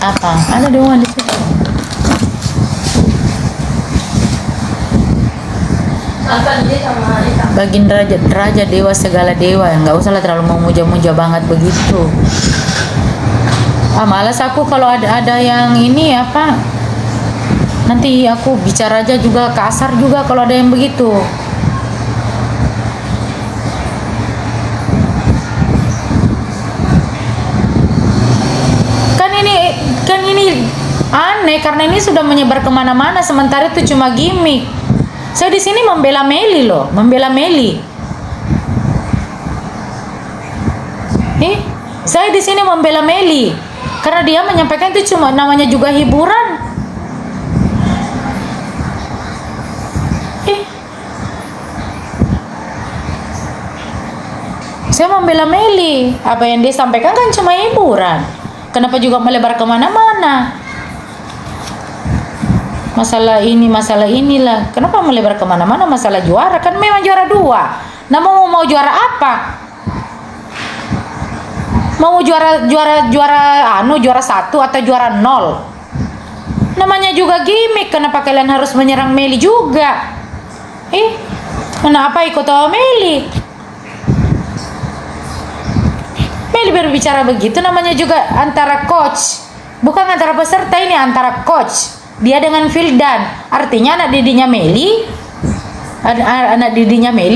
Apa? Ada doang di situ. Baginda raja, raja dewa segala dewa, nggak usah lah terlalu memuja-muja banget begitu. Malas aku kalau ada yang ini apa, nanti aku bicara aja juga kasar juga kalau ada yang begitu. Kan ini aneh karena ini sudah menyebar kemana-mana, sementara itu cuma gimmick. Saya di sini membela Meli loh, membela Meli. Saya di sini membela Meli karena dia menyampaikan itu cuma namanya juga hiburan. Saya membela Meli, apa yang dia sampaikan kan cuma hiburan. Kenapa juga melebar kemana-mana? Masalah ini, masalah inilah. Kenapa melebar kemana-mana? Masalah juara kan memang juara 2. Nah mau juara apa? Mau juara 1 atau juara 0? Namanya juga gimmick. Kenapa kalian harus menyerang Meli juga? Kenapa ikut sama Meli? Meli berbicara begitu namanya juga antara coach, bukan antara peserta, ini antara coach dia dengan Vildan. Artinya anak didinya Meli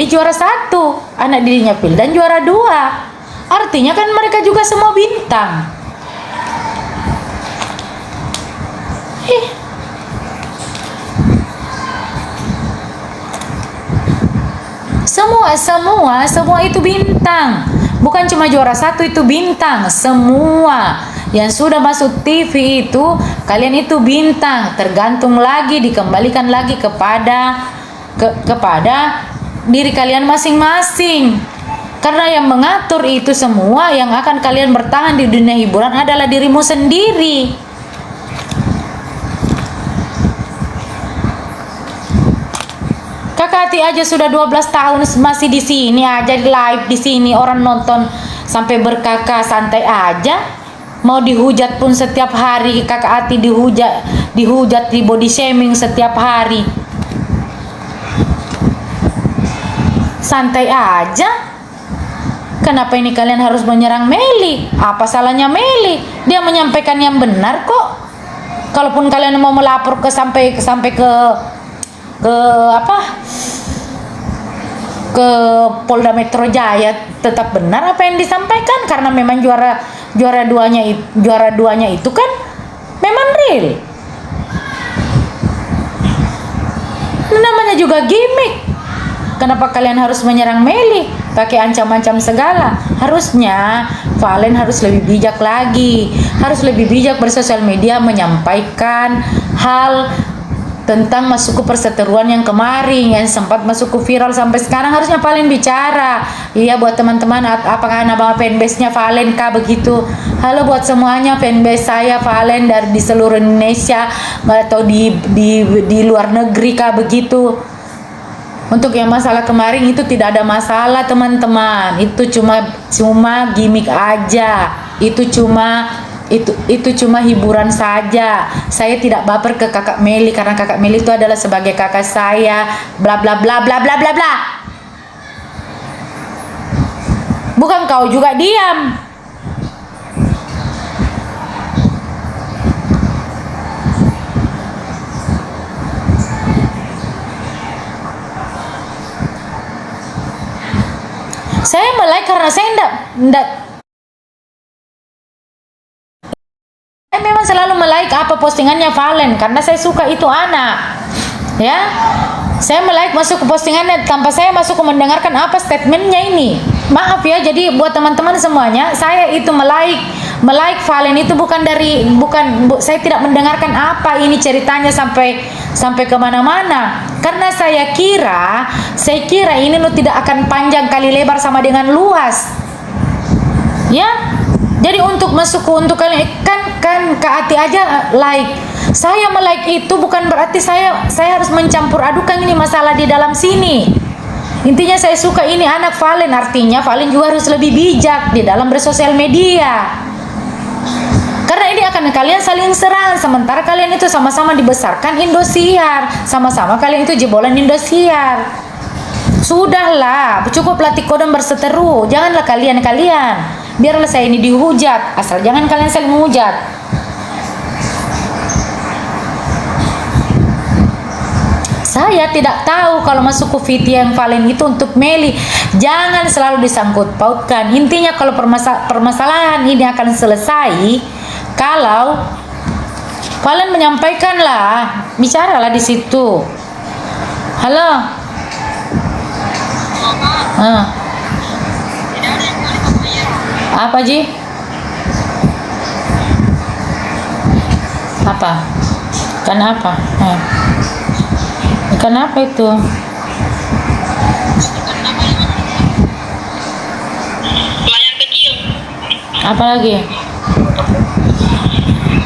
juara 1, anak didinya Vildan juara 2. Artinya kan mereka juga semua bintang. Semua itu bintang. Bukan cuma juara 1 itu bintang, semua yang sudah masuk TV itu kalian itu bintang. Tergantung lagi, dikembalikan lagi kepada diri kalian masing-masing. Karena yang mengatur itu semua, yang akan kalian bertahan di dunia hiburan adalah dirimu sendiri. Kakak Ati aja sudah 12 tahun masih di sini aja, live di sini, orang nonton sampai berkakak, santai aja. Mau dihujat pun setiap hari, Kakak Ati dihujat di body shaming setiap hari. Santai aja. Kenapa ini kalian harus menyerang Meli? Apa salahnya Meli? Dia menyampaikan yang benar kok. Kalaupun kalian mau melapor sampai ke Polda Metro Jaya, tetap benar apa yang disampaikan karena memang juara duanya itu kan memang real. Namanya juga gimmick. Kenapa kalian harus menyerang Meli pakai ancam-ancam segala? Harusnya Valen harus lebih bijak lagi, harus lebih bijak bersosial media, menyampaikan hal tentang masuk ke perseteruan yang kemarin yang sempat masuk ke viral sampai sekarang. Harusnya Valen bicara. Iya, buat teman-teman, apakah nama fanbase-nya Valen kah begitu? Halo buat semuanya, fanbase saya Valen di seluruh Indonesia atau di luar negeri kah begitu? Untuk yang masalah kemarin itu tidak ada masalah teman-teman, itu cuma gimmick aja, itu cuma hiburan saja. Saya tidak baper ke kakak Meli karena kakak Meli itu adalah sebagai kakak saya, bla bla bla bla bla bla bla. Bukan kau juga diam. Saya like karena saya memang selalu like apa postingannya Valen karena saya suka itu anak. Ya. Saya masuk ke postingannya tanpa saya masuk ke mendengarkan apa statementnya ini. Maaf ya, jadi buat teman-teman semuanya, saya itu like Valen itu saya tidak mendengarkan apa ini ceritanya sampai kemana-mana. Karena saya kira ini lo tidak akan panjang kali lebar sama dengan luas. Ya. Jadi untuk kalian kan Kak Ati aja like. Saya like itu bukan berarti saya harus mencampur adukan ini masalah di dalam sini. Intinya saya suka ini anak Valen, artinya Valen juga harus lebih bijak di dalam bersosial media. Karena ini akan kalian saling serang, sementara kalian itu sama-sama dibesarkan Indosiar, sama-sama kalian itu jebolan Indosiar. Sudahlah, cukup latih kodam berseteru. Janganlah kalian biarlah saya ini dihujat, asal jangan kalian saling menghujat. Saya tidak tahu kalau masuk ke Viti yang Valen itu untuk Meli. Jangan selalu disangkut pautkan. Intinya kalau permasalahan ini akan selesai kalau Valen menyampaikanlah, bicaralah di situ. Halo. Apa Ji? Apa? Kenapa? Kenapa itu? Layang kecil. Apa lagi?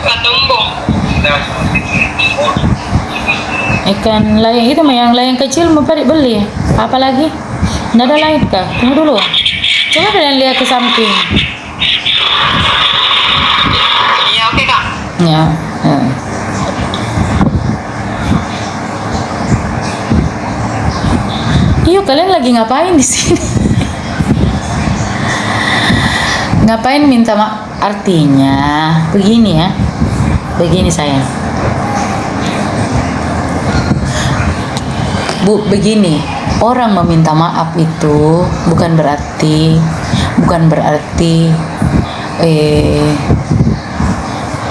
Katumbung. Ikan layang itu yang layang kecil mau beli. Apa lagi? Nggak ada lain kah? Tunggu dulu. Coba kalian lihat ke samping. Iya, oke Kak. Ya. Yuk, kalian lagi ngapain di sini? Ngapain minta maaf? Artinya begini ya. Begini sayang. Bu, begini. Orang meminta maaf itu bukan berarti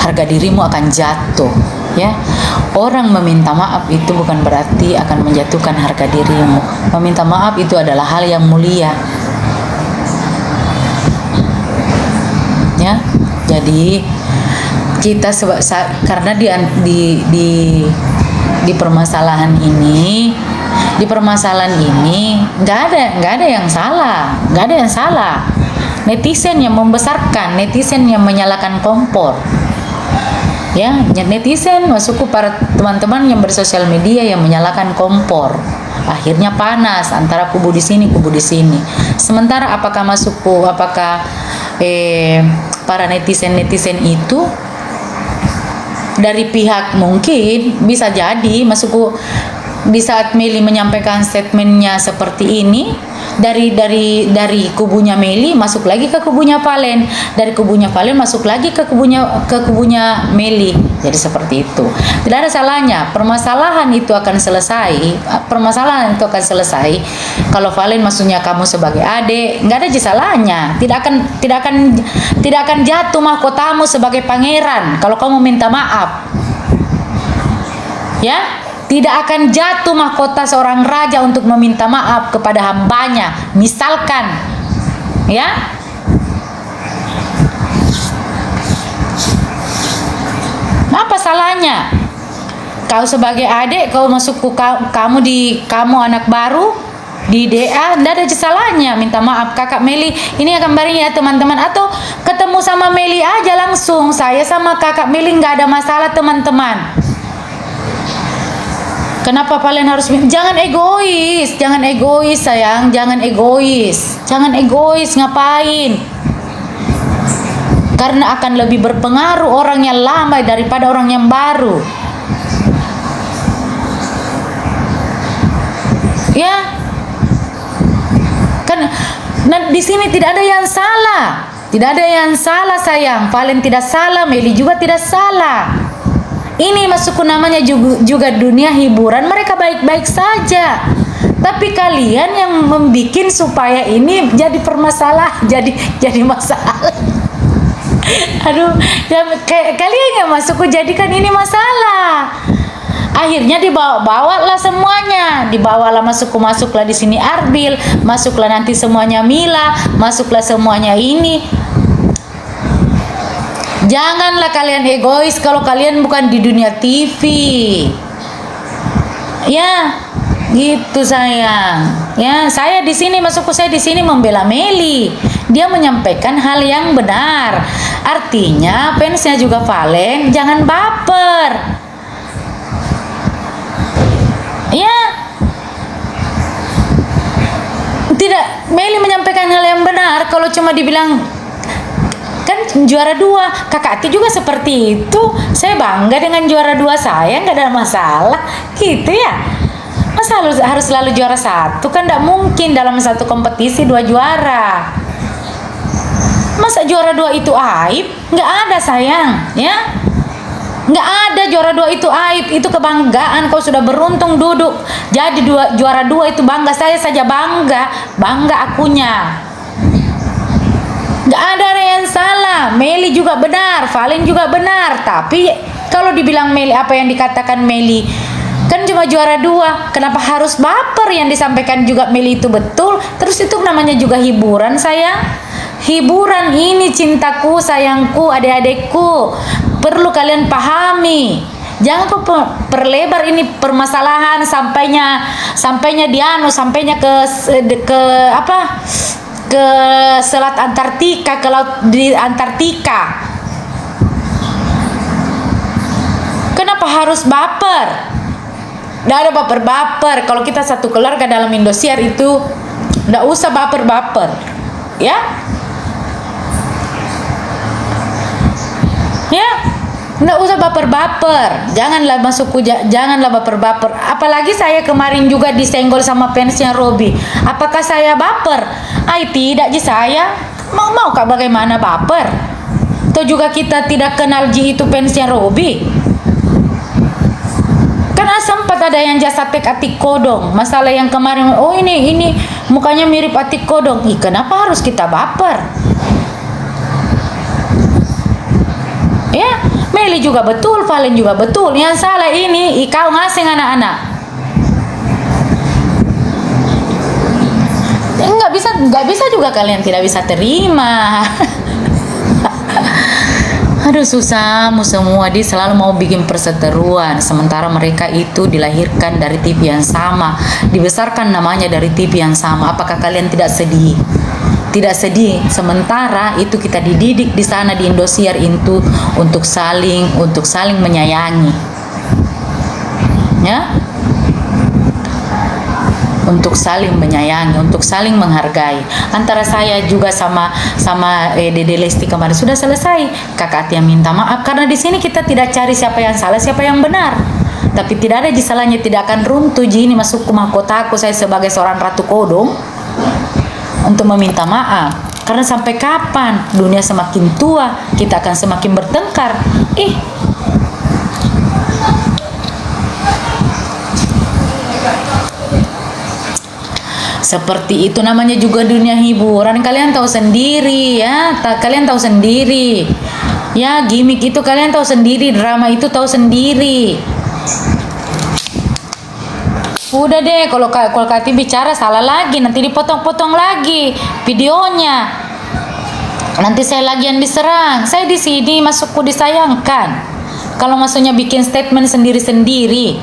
harga dirimu akan jatuh, ya. Orang meminta maaf itu bukan berarti akan menjatuhkan harga dirimu. Meminta maaf itu adalah hal yang mulia, ya. Jadi kita karena di permasalahan ini nggak ada yang salah. Netizen yang membesarkan, netizen yang menyalakan kompor. Ya, netizen masukku para teman-teman yang bersosial media yang menyalakan kompor. Akhirnya panas antara kubu di sini, kubu di sini. Sementara apakah para netizen itu dari pihak mungkin bisa jadi masukku di saat Meli menyampaikan statementnya seperti ini, dari kubunya Meli masuk lagi ke kubunya Valen, dari kubunya Valen masuk lagi ke kubunya Meli. Jadi seperti itu. Tidak ada salahnya. Permasalahan itu akan selesai kalau Valen maksudnya kamu sebagai adik, nggak ada salahnya. Tidak akan jatuh mahkotamu sebagai pangeran kalau kamu minta maaf. Ya? Tidak akan jatuh mahkota seorang raja untuk meminta maaf kepada hambanya. Misalkan, ya, apa salahnya? Kau sebagai adik, kau masuk kamu anak baru di DA, tidak ada salahnya minta maaf kakak Meli. Ini akan bareng ya teman-teman, atau ketemu sama Meli aja langsung. Saya sama kakak Meli nggak ada masalah teman-teman. Kenapa kalian harus jangan egois sayang, jangan egois, ngapain? Karena akan lebih berpengaruh orang yang lama daripada orang yang baru. Ya. Kan di sini tidak ada yang salah. Tidak ada yang salah sayang. Valen tidak salah, Meli juga tidak salah. Ini masuk namanya juga dunia hiburan, mereka baik-baik saja. Tapi kalian yang membuat supaya ini jadi jadi masalah. Aduh, kalian yang masuk jadikan ini masalah. Akhirnya dibawa-bawalah semuanya, masuklah di sini Arbil, masuklah nanti semuanya Mila, masuklah semuanya ini. Janganlah kalian egois kalau kalian bukan di dunia TV. Ya, gitu sayang. Ya, saya di sini membela Meli. Dia menyampaikan hal yang benar. Artinya fansnya juga Valen jangan baper. Ya. Tidak, Meli menyampaikan hal yang benar. Kalau cuma dibilang, kan juara 2. Kakak Ati juga seperti itu. Saya bangga dengan juara 2 saya, nggak ada masalah. Gitu ya. Masa harus selalu juara 1? Kan nggak mungkin dalam satu kompetisi 2 juara. Masa juara 2 itu aib? Nggak ada sayang, ya. Nggak ada juara 2 itu aib, itu kebanggaan. Kau sudah beruntung duduk jadi juara 2 itu bangga. Saya saja bangga akunya. Nggak ada yang salah. Meli juga benar, Valen juga benar. Tapi kalau dibilang Meli, apa yang dikatakan Meli, kan cuma juara 2. Kenapa harus baper? Yang disampaikan juga Meli itu betul. Terus itu namanya juga hiburan sayang. Hiburan ini cintaku, sayangku, adik-adikku. Perlu kalian pahami. Jangan kau perlebar ini permasalahan sampainya sampainya ke apa? Ke selat Antartika, ke laut di Antartika. Kenapa harus baper? Nggak ada baper-baper. Kalau kita satu keluarga dalam Indosiar itu nggak usah baper-baper, ya. Ya, nggak usah baper-baper. Janganlah janganlah baper-baper. Apalagi saya kemarin juga disenggol sama fansnya Robby. Apakah saya baper? Tidak ji saya. Mau kak bagaimana baper? Atau juga kita tidak kenal ji itu fansnya Robby. Kan sempat ada yang jasa tek Atik Kodong. Masalah yang kemarin, oh ini mukanya mirip Atik Kodong. Kenapa harus kita baper? Ya, Meli juga betul, Valen juga betul. Yang salah ini kau ngasih anak-anak. Nggak bisa juga kalian tidak bisa terima. Aduh, susahmu semua. Dia selalu mau bikin perseteruan. Sementara mereka itu dilahirkan dari TV yang sama, dibesarkan namanya dari TV yang sama. Apakah kalian tidak sedih? Tidak sedih. Sementara itu kita dididik di sana di Indosiar itu untuk saling menyayangi, ya, untuk saling menyayangi, untuk saling menghargai. Antara saya juga sama Dede Lesti kemarin sudah selesai. Kakak Ati yang minta maaf karena di sini kita tidak cari siapa yang salah, siapa yang benar. Tapi tidak ada salahnya, tidak akan runtuh ini masuk ke mahkotaku saya sebagai seorang Ratu Kodong untuk meminta maaf. Karena sampai kapan dunia semakin tua kita akan semakin bertengkar. Seperti itu namanya juga dunia hiburan. Kalian tahu sendiri ya, kalian tahu sendiri ya, gimmick itu kalian tahu sendiri, drama itu tahu sendiri. Udah deh, kalau Kati bicara salah lagi, nanti dipotong-potong lagi videonya. Nanti saya lagi yang diserang. Saya di sini masukku disayangkan. Kalau maksudnya bikin statement sendiri-sendiri.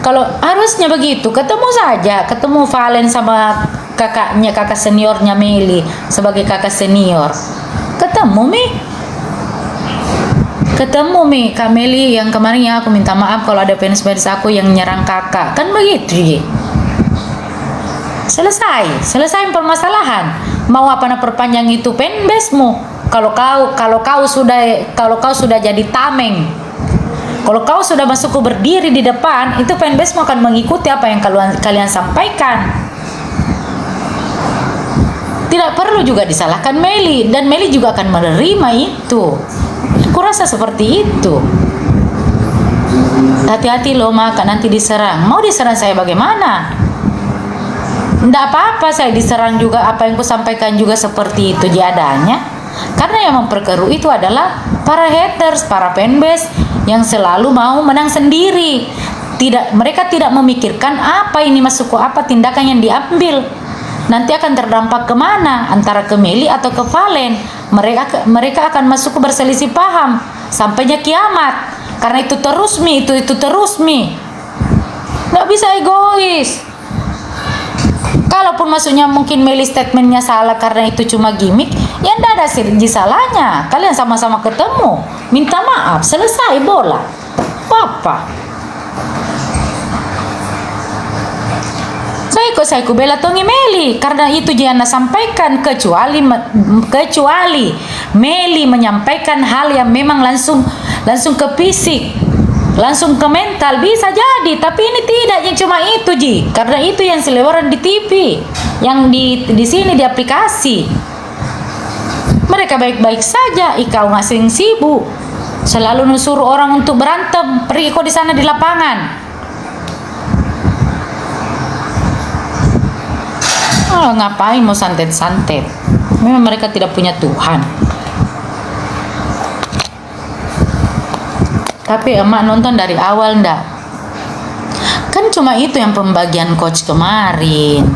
Kalau harusnya begitu, ketemu Valen sama kakak seniornya Meli sebagai kakak senior. Ketemu Kak Meli yang kemarin ya, aku minta maaf kalau ada fans aku yang nyerang kakak. Kan begitu ya. Selesai permasalahan. Mau apa perpanjang itu fanbase-mu? Kalau kau sudah jadi tameng, kalau kau sudah masuk berdiri di depan, itu fanbase-mu akan mengikuti apa yang kalian sampaikan. Tidak perlu juga disalahkan Meli, dan Meli juga akan menerima itu. Kurasa seperti itu. Hati-hati loh maka nanti diserang. Mau diserang saya bagaimana? Tidak apa-apa saya diserang juga, apa yang kusampaikan juga seperti itu adanya. Karena yang memperkeruh itu adalah para haters, para fanbase yang selalu mau menang sendiri. Mereka tidak memikirkan apa ini masuk ke apa tindakan yang diambil. Nanti akan terdampak kemana? Antara ke Meli atau ke Valen. Mereka akan masuk ke berselisih paham sampainya kiamat. Karena itu terus nggak bisa egois. Kalaupun maksudnya mungkin Meli statementnya salah karena itu cuma gimmick, ya nggak ada salahnya. Kalian sama-sama ketemu, minta maaf, selesai bola. Apa? Saya Makanya kok saya bela Tongi Meli, karena itu Jana sampaikan, kecuali Meli menyampaikan hal yang memang langsung ke fisik, langsung ke mental, bisa jadi. Tapi ini tidak, yang cuma itu Ji, karena itu yang seliweran di TV, yang di sini di aplikasi. Mereka baik-baik saja, ikau ngasih sibuk, selalu nusuruh orang untuk berantem. Pergi kok di sana di lapangan. Oh, ngapain mau santet-santet? Memang mereka tidak punya Tuhan. Tapi emak nonton dari awal ndak? Kan cuma itu yang pembagian coach kemarin.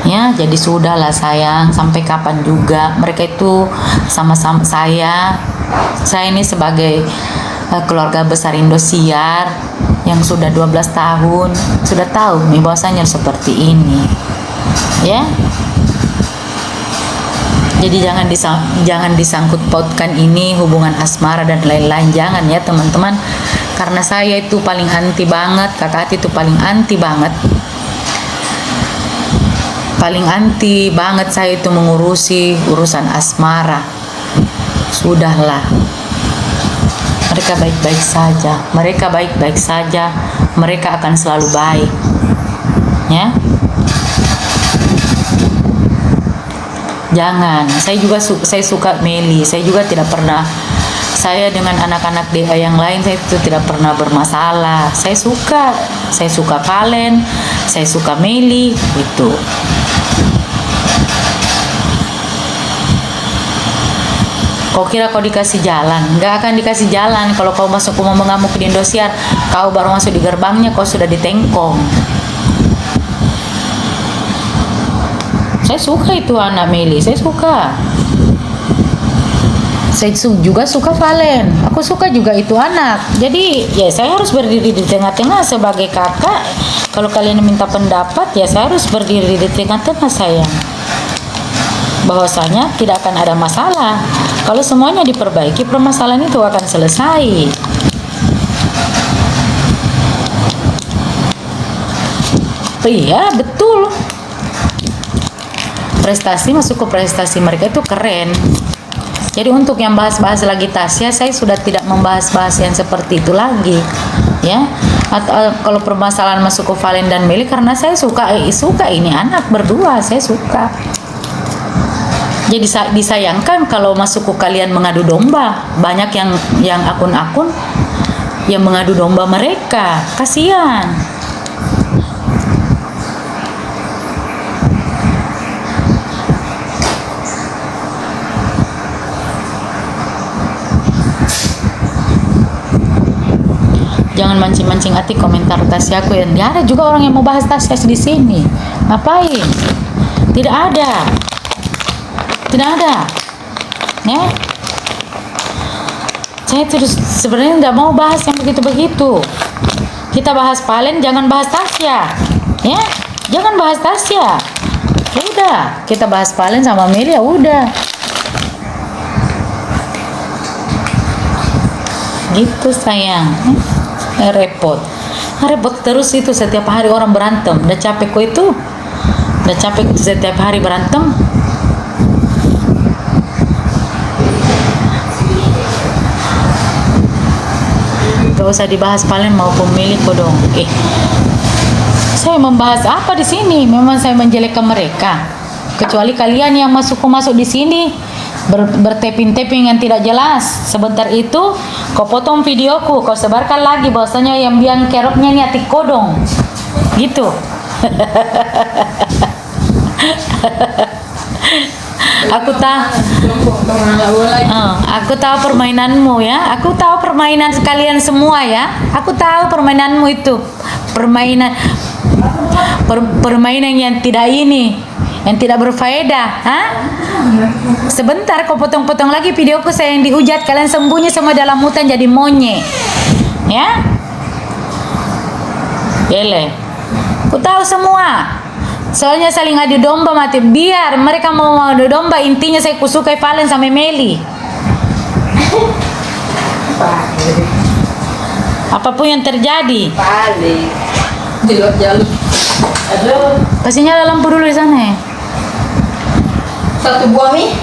Ya, jadi sudahlah sayang, sampai kapan juga mereka itu sama-sama saya ini sebagai keluarga besar Indosiar yang sudah 12 tahun sudah tahu nih bahwasanya seperti ini. Ya. Jadi jangan disangkut pautkan ini hubungan asmara dan lain-lain, jangan ya teman-teman. Karena saya itu paling anti banget, Kakak Ati itu paling anti banget. Paling anti banget saya itu mengurusi urusan asmara. Sudahlah. Mereka baik-baik saja. Mereka baik-baik saja. Mereka akan selalu baik. Ya. Jangan, saya suka Meli, saya juga tidak pernah, saya dengan anak-anak DH yang lain saya itu tidak pernah bermasalah. Saya suka Valen, saya suka Meli, itu. Kau kira kau dikasih jalan? Nggak akan dikasih jalan. Kalau kau masuk rumah mengamuk di Indosiar, kau baru masuk di gerbangnya, kau sudah ditengkong. Saya suka itu anak Meli, saya suka. Saya juga suka Valen. Aku suka juga itu anak. Jadi ya saya harus berdiri di tengah-tengah sebagai kakak. Kalau kalian minta pendapat, ya saya harus berdiri di tengah-tengah sayang. Bahwasanya tidak akan ada masalah. Kalau semuanya diperbaiki, permasalahan itu akan selesai. Iya, betul. Prestasi masuk ke prestasi mereka itu keren. Jadi untuk yang bahas-bahas lagi Tasya, saya sudah tidak membahas-bahas yang seperti itu lagi, ya. Atau kalau permasalahan masuk ke Valen dan Meli, karena saya suka ini anak berdua, saya suka. Jadi disayangkan kalau masuk ke kalian mengadu domba, banyak yang akun-akun yang mengadu domba mereka, kasihan. Jangan mancing-mancing hati komentar Tasya aku, yang ada juga orang yang mau bahas Tasya di sini. Ngapain? Tidak ada. Ya. Saya terus sebenarnya nggak mau bahas yang begitu-begitu. Kita bahas Valen, jangan bahas Tasya. Ya, jangan bahas Tasya. Udah, kita bahas Valen sama Meli, ya udah. Gitu sayang. Repot terus itu, setiap hari orang berantem. Udah capek kok itu, setiap hari berantem. Gak usah dibahas Valen maupun Meli kok dong. Saya membahas apa di sini? Memang saya menjelekkan mereka. Kecuali kalian yang masuk di sini berteping-teping yang tidak jelas. Sebentar itu kau potong videoku, kau sebarkan lagi bahwasanya yang biang keroknya ini atik kodong gitu. Aku tahu permainanmu ya, aku tahu permainan kalian semua ya, aku tahu permainanmu itu permainan yang tidak yang tidak berfaedah. Sebentar kau potong-potong lagi videoku saya yang dihujat, kalian sembunyi semua dalam hutan jadi monyet ya. Gele, aku tahu semua. Soalnya saling adu domba mati. Biar mereka mau adu domba, intinya saya kusukai Valen sama Meli. Apapun yang terjadi. Jalur Kasih nyala lampu dulu di sana ya. Satu buah mie.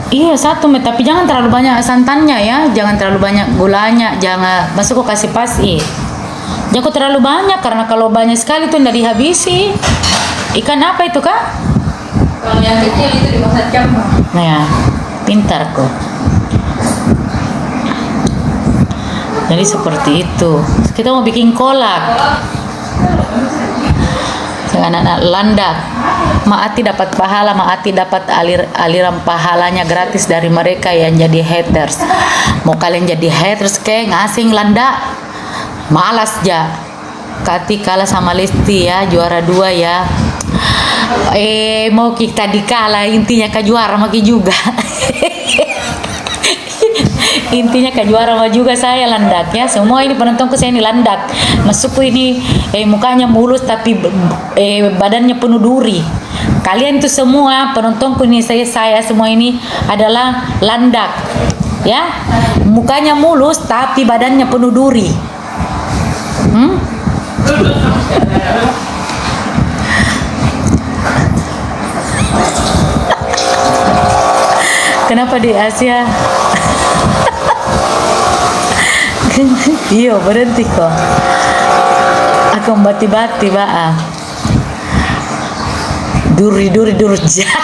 Iya satu mie, tapi jangan terlalu banyak santannya ya, jangan terlalu banyak gulanya, jangan masuk kok kasih pas jangan terlalu banyak karena kalau banyak sekali tuh nggak dihabisi. Ikan apa itu kak? Kalau yang kecil itu dimasak campur. Nah ya, pintar kok. Jadi seperti itu. Kita mau bikin kolak. Anak-anak landak. Maati dapat pahala, Maati dapat aliran pahalanya gratis dari mereka yang jadi haters. Mau kalian jadi haters kayak ngasing landak, malas ja. Kati kalah sama Lesti ya, juara 2 ya. Mau kita dikalah, intinya ke juara maki juga. Intinya ke juara mah juga saya landak ya. Semua ini penontonku saya ini landak. Masukku ini mukanya mulus tapi badannya penuh duri. Kalian itu semua penontonku ini saya semua ini adalah landak. Ya. Mukanya mulus tapi badannya penuh duri. Kenapa di Asia? Iya berhenti kok. Aku bati-bati ba. Duri jana.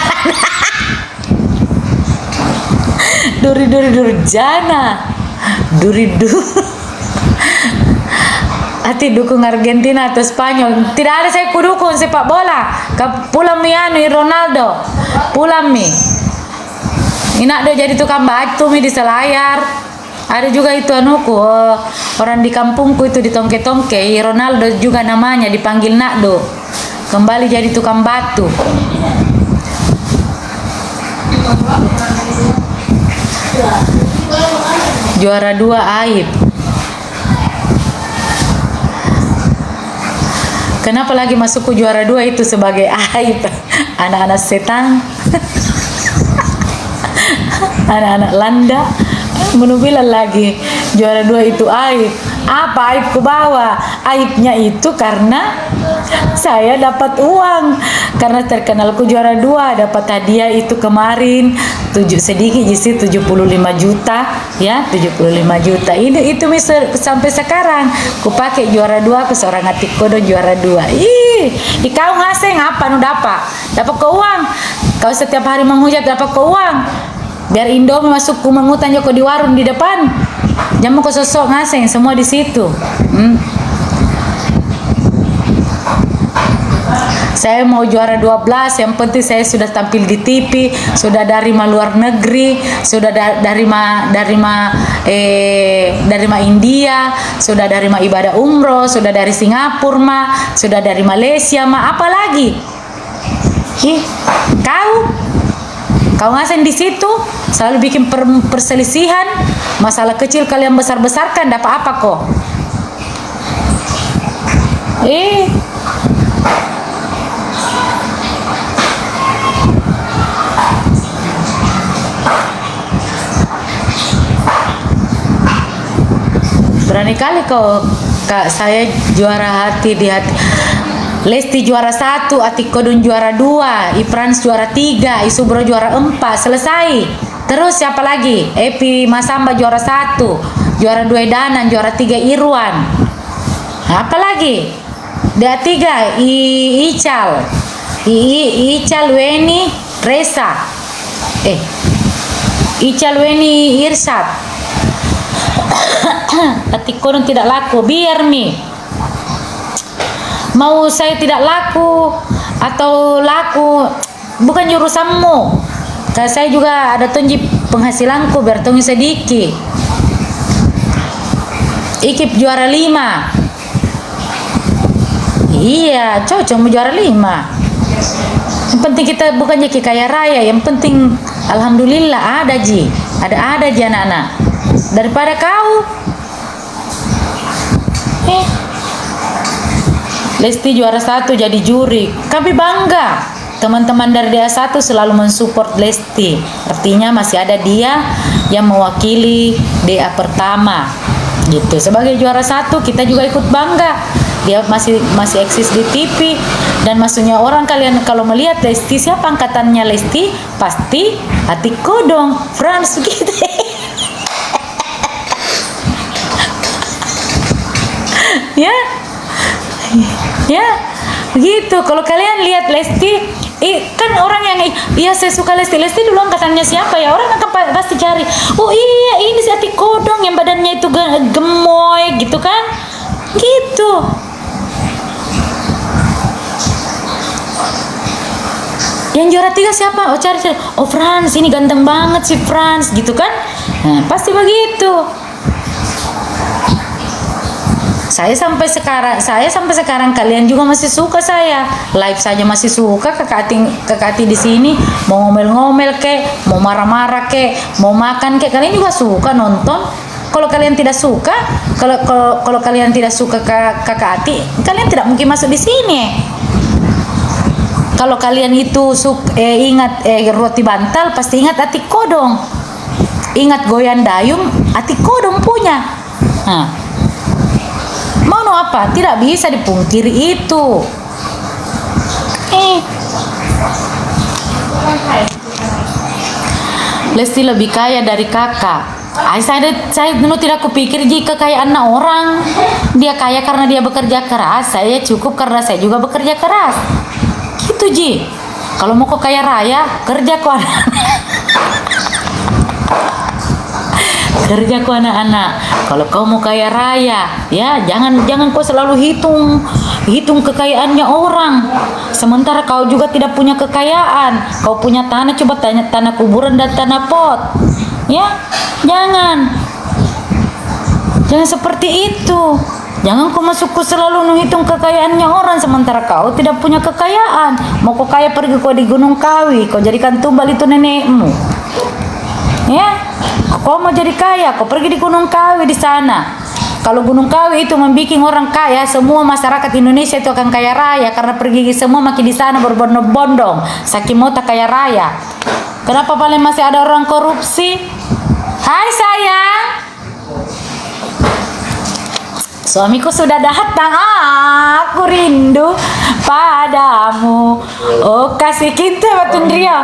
Duri jana. Duri. Hati dukung Argentina atau Spanyol. Tidak ada saya kudukung sepak bola. Pulang mi Ronaldo. Pulang mi. Inak do jadi tukang batu mi di Selayar. Ada juga itu orang di kampungku itu di Tongke-Tongke, Ronaldo juga namanya dipanggil Nakdo. Kembali jadi tukang batu. Juara 2 aib. Kenapa lagi masuk ke juara 2 itu sebagai aib? Anak-anak setan. Anak-anak landa. Menubilan lagi juara 2 itu aib. Apa aib ku bawa? Aibnya itu karena saya dapat uang, karena terkenalku juara 2 dapat hadiah itu kemarin sedikit isi 75 juta ya, 75 juta ini itu sampai sekarang ku pakai juara 2 ke seorang atik kodo juara 2. Kau ngasih ngapa nu dapat ke uang, kau setiap hari menghujat dapat ke uang. Biar Indomie masuk ku mengutan joko di warung di depan. Jangan kau sosok ngaseng semua di situ. Saya mau juara 12, yang penting saya sudah tampil di TV, sudah dari luar negeri, sudah dari India, sudah dari ibadah umroh, sudah dari Singapura, sudah dari Malaysia, apa lagi? Kau ngasen di situ selalu bikin perselisihan, masalah kecil kalian besar-besarkan, dapat apa kok? Berani kali kau kak saya juara hati di hati. Lesti juara 1, Atik Kodun juara 2, Ifrans juara 3, Isubro juara 4, selesai. Terus siapa lagi? Epi Masamba juara 1, juara 2 Danan, juara 3 Irwan. Apa lagi? Dia 3 Ical. Ical Weni Resa. Ical Weni Irsat. Atik Kodun tidak laku, biar mi. Mau saya tidak laku atau laku bukan jurusanmu. Karena saya juga ada tunjuk penghasilanku biar tunjuk sedikit. Ikip juara 5. Iya, cocok mau juara 5. Yang penting kita bukan jadi kaya raya, yang penting alhamdulillah ada ji. Ada ji anak-anak. Daripada kau Lesti juara 1 jadi juri. Kami bangga. Teman-teman dari DA1 selalu mensupport Lesti. Artinya masih ada dia yang mewakili DA pertama. Gitu. Sebagai juara 1 kita juga ikut bangga. Dia masih eksis di TV. Dan maksudnya orang kalian kalau melihat Lesti, siapa angkatannya Lesti? Pasti Atik Kodong, Frans gitu. Ya, ya, begitu. Kalau kalian lihat Lesti, kan orang yang iya saya suka Lesti dulu angkatannya siapa ya? Orang akan pasti cari. Oh iya, ini si Atik Kodong yang badannya itu gemoy gitu kan? Gitu. Yang juara 3 siapa? Oh cari. Oh Frans, ini ganteng banget si Frans gitu kan? Nah, pasti begitu. Saya sampai sekarang kalian juga masih suka saya. Live saja masih suka. Kakak Ati di sini mau ngomel-ngomel kek, mau marah-marah kek, mau makan kek, kalian juga suka nonton. Kalau kalian tidak suka, kalau kalian tidak suka Kakak Ati, kalian tidak mungkin masuk di sini. Kalau kalian itu ingat roti bantal, pasti ingat Atik Kodong. Ingat goyang dayung, Atik Kodong punya. Nah, mau apa? Tidak bisa dipungkiri itu. Lesti lebih kaya dari kakak. Saya dulu tidak kupikir jika kekayaan orang. Dia kaya karena dia bekerja keras. Saya cukup karena saya juga bekerja keras. Gitu Ji. Kalau mau kok kaya raya, kerja kok anak-anak. Kerja kok anak-anak. Kalau kau mau kaya raya, ya jangan kau selalu hitung kekayaannya orang. Sementara kau juga tidak punya kekayaan. Kau punya tanah, coba tanya tanah kuburan dan tanah pot. Ya, jangan seperti itu. Jangan kau masuk selalu menghitung kekayaannya orang sementara kau tidak punya kekayaan. Mau kau kaya pergi kau di Gunung Kawi, kau jadikan tumbal itu nenekmu. Ya, kau mau jadi kaya, kau pergi di Gunung Kawi di sana. Kalau Gunung Kawi itu membuat orang kaya, semua masyarakat Indonesia itu akan kaya raya karena pergi semua makin di sana berbondong-bondong. Saking mau tak kaya raya. Kenapa paling masih ada orang korupsi? Hai sayang. Suamiku sudah datang, aku rindu padamu. Oh kasih kita Batun Rio.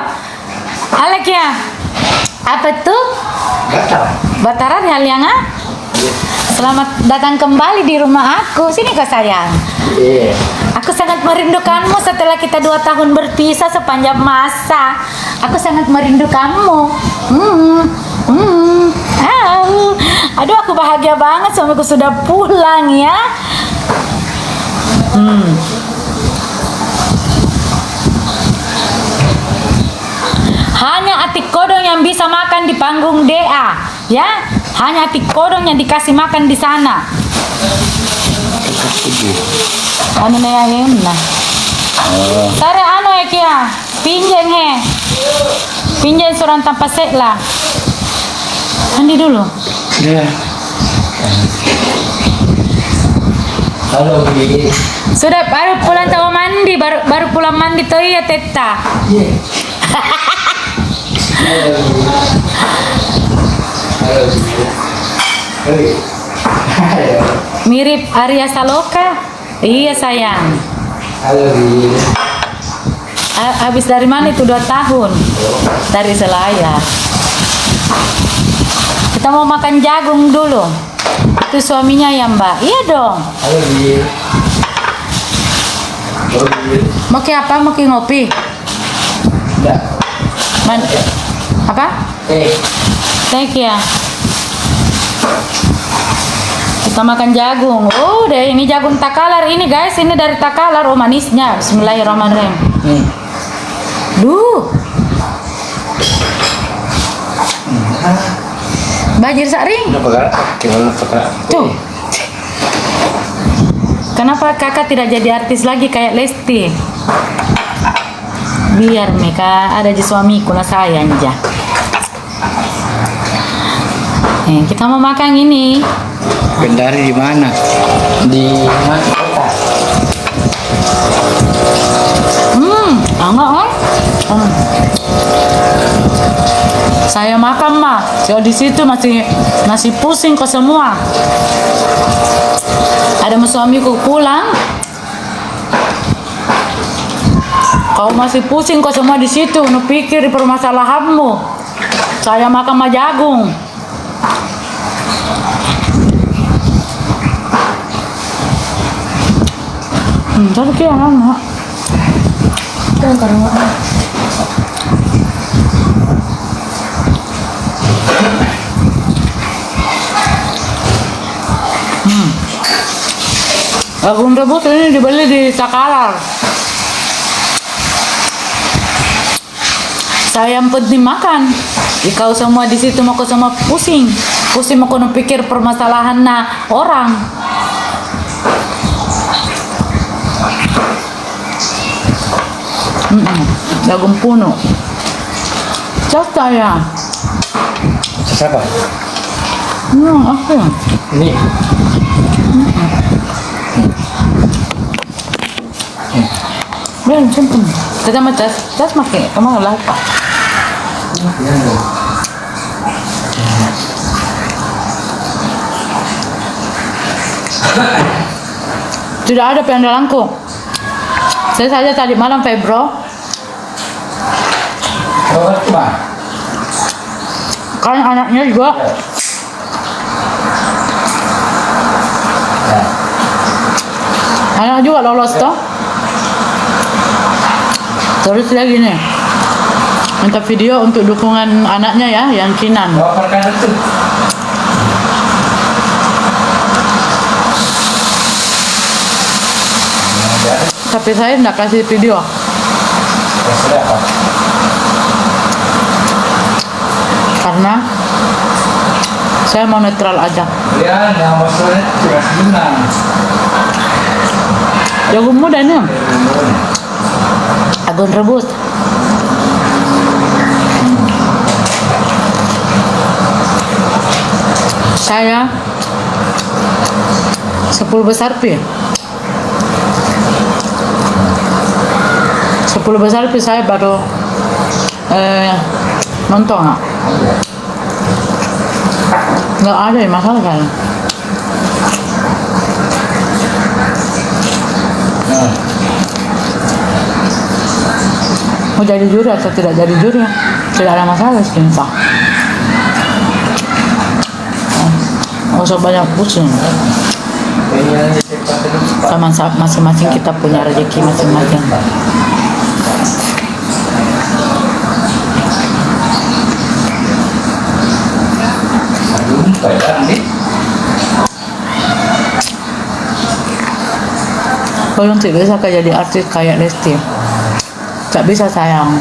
Alek ya. Apa tuh? Bataran hal yang Selamat datang kembali di rumah aku. Sini kau sayang. Aku sangat merindukanmu setelah kita 2 tahun berpisah sepanjang masa. Aku sangat merindukanmu. Aduh aku bahagia banget suamiku sudah pulang ya. Hanya Atik Kodong yang bisa makan di panggung DA, ya. Hanya Atik Kodong yang dikasih makan di sana. Anu na yayin na. Tare ano ya kia? Pinjeng he. Pinjeng suran tanpa sekla. Mandi dulu. Ya. Halo Bi. Sudah baru pulang tahu mandi, baru pulang mandi tuh ya Teta. Halo Bi. Mirip Arya Saloka. Iya sayang. Halo Bi. Habis dari mana itu 2 tahun? Dari Selayar. Kita mau makan jagung dulu. Itu suaminya ya Mbak. Iya dong. Halo Bi. Halo Bi. Mau ke apa? Mau ke ngopi? Enggak. Apa? Thank you ya. Kita makan jagung. Oh deh ini jagung Takalar ini guys. Ini dari Takalar. Oh manisnya. Bismillahirrahmanirrahim. Duh. Banjir saring. Tuh. Kenapa kakak tidak jadi artis lagi kayak Lesti? Biar mereka ada di suamiku lah saya aja. Kita mau makan ini. Kendari di mana? Di mana kota? Enggak kan? Saya makan mah. Saya di situ masih pusing kok semua. Ada suamiku pulang. Kau masih pusing kau semua di situ, nu pikir di permasalahanmu. Saya makan sama jagung. Tapi kaya lama. Itu karena Jagung rebus ini dibeli di Takalar. Saya yang penting makan. Kau semua di situ mau kau semua pusing mau kau pikir permasalahan orang. Jagung puno. Cakta ya. Siapa? Apa ya? Ini. Biar simpen. Kita mau cas makin. Kamu lah apa? Tidak ada penandalanku. Saya saja tadi malam Febro. Kan anaknya juga. Anak juga lolos toh. Terus lagi nih. Minta video untuk dukungan anaknya ya, yang Kinan. Tapi saya enggak kasih video. Karena saya mau netral aja. Ya, yang maksudnya tidak senang. Jagung muda nih. Jagung rebus. Saya 10 besar pi. 10 besar pi saya baru nonton nggak ada ya masalah kan. Mau jadi juri atau tidak jadi juri tidak ada masalah cinta. Nggak usah banyak pusing. Sama masing-masing kita punya rezeki masing-masing. Kalau tidak bisa jadi artis kayak Lesti, tak bisa sayang.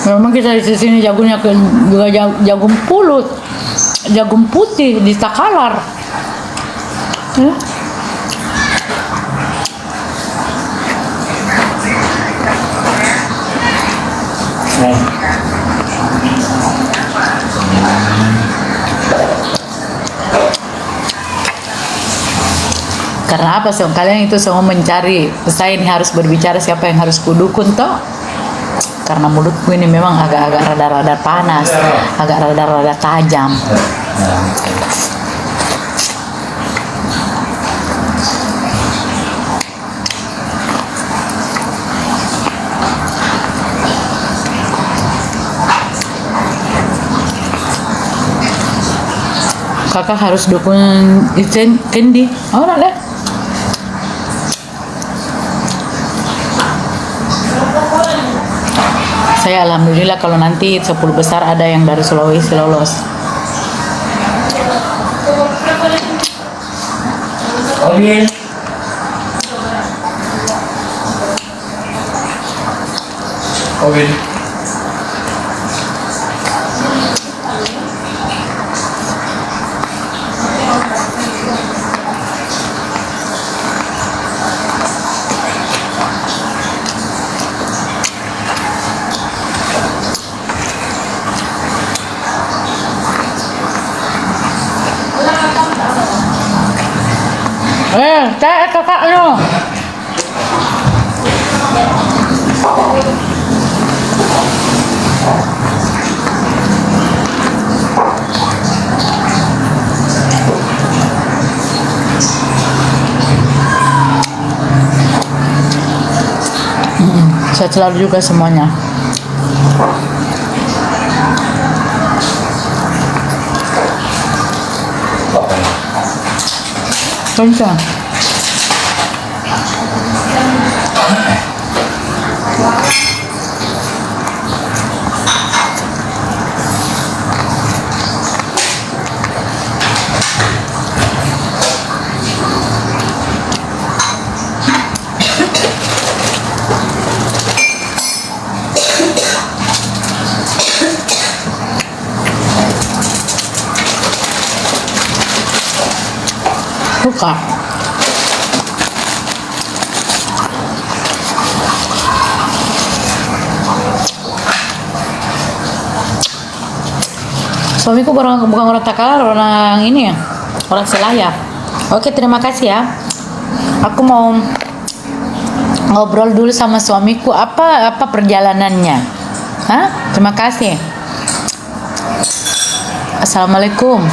Memang kita di sini jagungnya juga jagung pulut, jagung putih di Takalar. Ya. Karena apa sih kalian itu semua mencari, saya ini harus berbicara siapa yang harus kudukun toh? Karena mulutku ini memang agak-agak rada-rada panas, agak rada-rada tajam. Kakak harus dukung Ijen Kendi. Oh, nak deh. Saya alhamdulillah kalau nanti 10 besar ada yang dari Sulawesi lolos. Omin. Omin. Teh kakaknya. Sehat selalu juga semuanya. Kencang. Suka. Suamiku bukan orang Takalar, orang ini ya, orang Selayar. Oke, terima kasih ya. Aku mau ngobrol dulu sama suamiku apa perjalanannya. Hah? Terima kasih. Assalamualaikum.